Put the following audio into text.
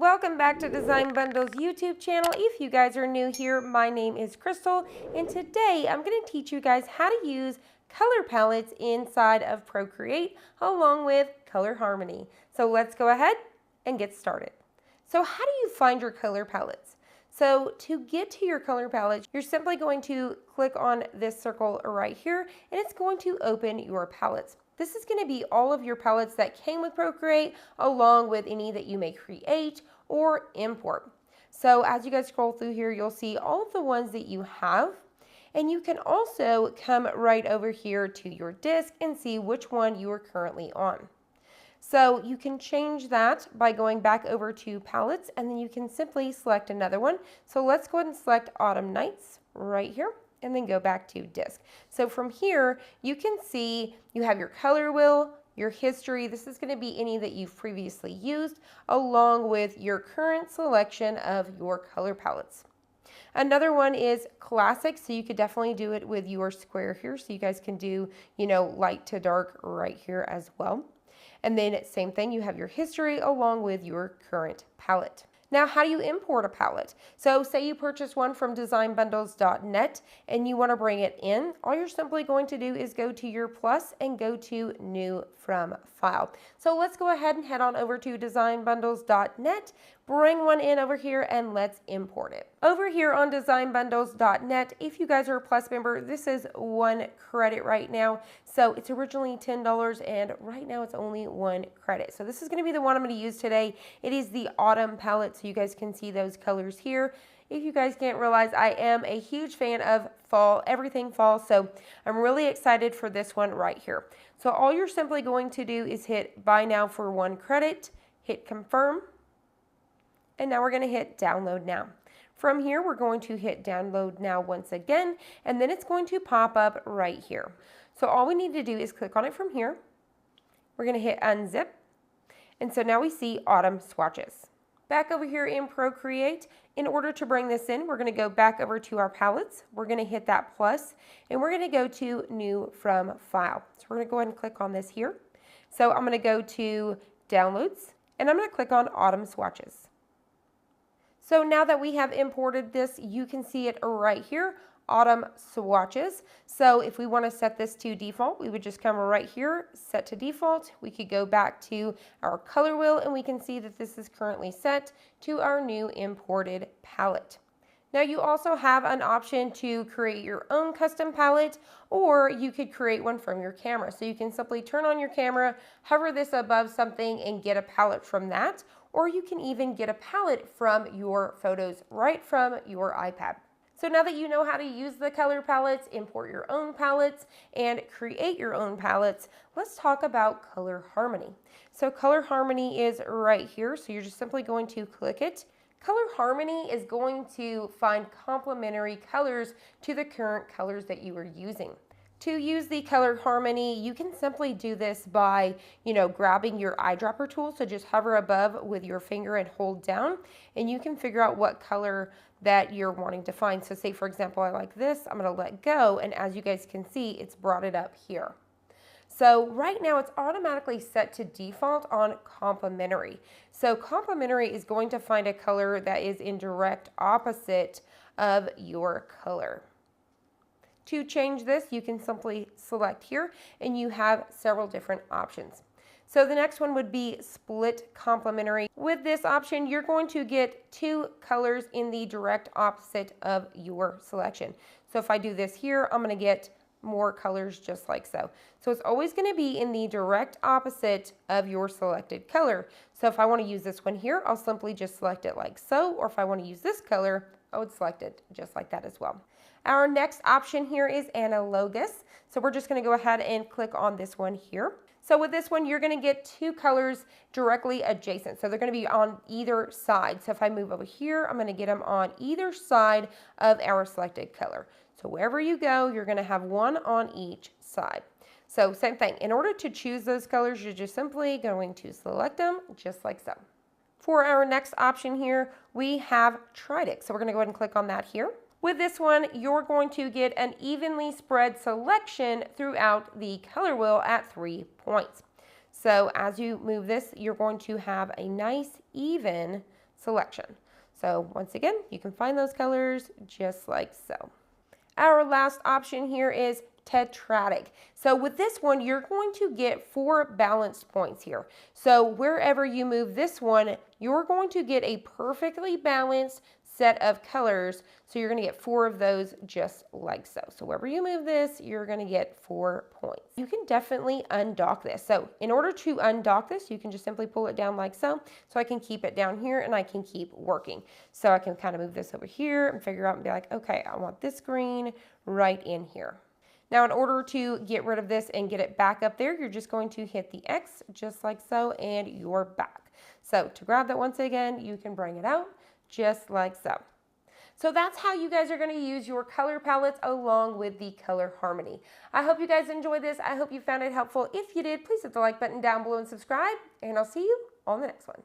Welcome back to Design Bundle's YouTube channel. If you guys are new here, my name is Crystal, and today I'm going to teach you guys how to use color palettes inside of Procreate along with color harmony. So let's go ahead and get started. So how do you find your color palettes? So to get to your color palette, you're simply going to click on this circle right here, and it's going to open your palettes. This is going to be all of your palettes that came with Procreate, along with any that you may create or import. So as you guys scroll through here, you'll see all of the ones that you have. And you can also come right over here to your disk and see which one you are currently on. So you can change that by going back over to palettes, and then you can simply select another one. So let's go ahead and select Autumn Nights right here, and then go back to disk. So from here, you can see you have your color wheel, your history. This is going to be any that you've previously used, along with your current selection of your color palettes. Another one is classic, so you could definitely do it with your square here. So you guys can do, light to dark right here as well. And then same thing, you have your history along with your current palette. Now, how do you import a palette? So say you purchase one from designbundles.net and you want to bring it in. All you're simply going to do is go to your plus and go to new from file. So let's go ahead and head on over to designbundles.net, bring one in over here, and let's import it. Over here on designbundles.net, if you guys are a plus member, this is 1 credit right now. So it's originally $10 and right now it's only 1 credit. So this is going to be the one I'm going to use today. It is the Autumn palette, so you guys can see those colors here. If you guys can't realize, I am a huge fan of fall, everything fall, so I'm really excited for this one right here. So all you're simply going to do is hit buy now for 1 credit, hit confirm, and now we're going to hit download now. From here, we're going to hit download now once again, and then it's going to pop up right here. So all we need to do is click on it from here. We're going to hit unzip, and so now we see Autumn swatches. Back over here in Procreate, in order to bring this in, we're going to go back over to our palettes. We're going to hit that plus, and we're going to go to new from file. So we're going to go ahead and click on this here. So I'm going to go to downloads, and I'm going to click on Autumn swatches. So now that we have imported this, you can see it right here, Autumn swatches. So if we want to set this to default, we would just come right here, set to default. We could go back to our color wheel and we can see that this is currently set to our new imported palette. Now you also have an option to create your own custom palette, or you could create one from your camera. So you can simply turn on your camera, hover this above something and get a palette from that, or you can even get a palette from your photos right from your iPad. So now that you know how to use the color palettes, import your own palettes, and create your own palettes, let's talk about color harmony. So color harmony is right here, so you're just simply going to click it. Color harmony is going to find complementary colors to the current colors that you are using. To use the color harmony, you can simply do this by, grabbing your eyedropper tool. So just hover above with your finger and hold down, and you can figure out what color that you're wanting to find. So say, for example, I like this, I'm going to let go, and as you guys can see, it's brought it up here. So right now it's automatically set to default on complementary. So complementary is going to find a color that is in direct opposite of your color. To change this, you can simply select here and you have several different options. So the next one would be split complementary. With this option, you're going to get 2 colors in the direct opposite of your selection. So if I do this here, I'm going to get more colors just like so. So it's always going to be in the direct opposite of your selected color. So if I want to use this one here, I'll simply just select it like so, or if I want to use this color, I would select it just like that as well. Our next option here is analogous. So we're just going to go ahead and click on this one here. So with this one, you're going to get 2 colors directly adjacent. So they're going to be on either side. So if I move over here, I'm going to get them on either side of our selected color. So wherever you go, you're going to have one on each side. So same thing. In order to choose those colors, you're just simply going to select them just like so. For our next option here, we have Tridic. So we're going to go ahead and click on that here. With this one, you're going to get an evenly spread selection throughout the color wheel at 3 points. So as you move this, you're going to have a nice even selection. So once again, you can find those colors just like so. Our last option here is tetradic. So with this one, you're going to get 4 balanced points here. So wherever you move this one, you're going to get a perfectly balanced set of colors. So you're going to get 4 of those just like so. So wherever you move this, you're going to get 4 points. You can definitely undock this. So in order to undock this, you can just simply pull it down like so. So I can keep it down here and I can keep working. So I can kind of move this over here and figure out and be like, okay, I want this green right in here. Now, in order to get rid of this and get it back up there, you're just going to hit the X just like so, and you're back. So to grab that once again, you can bring it out just like so. So that's how you guys are going to use your color palettes along with the color harmony. I hope you guys enjoyed this. I hope you found it helpful. If you did, please hit the like button down below and subscribe, and I'll see you on the next one.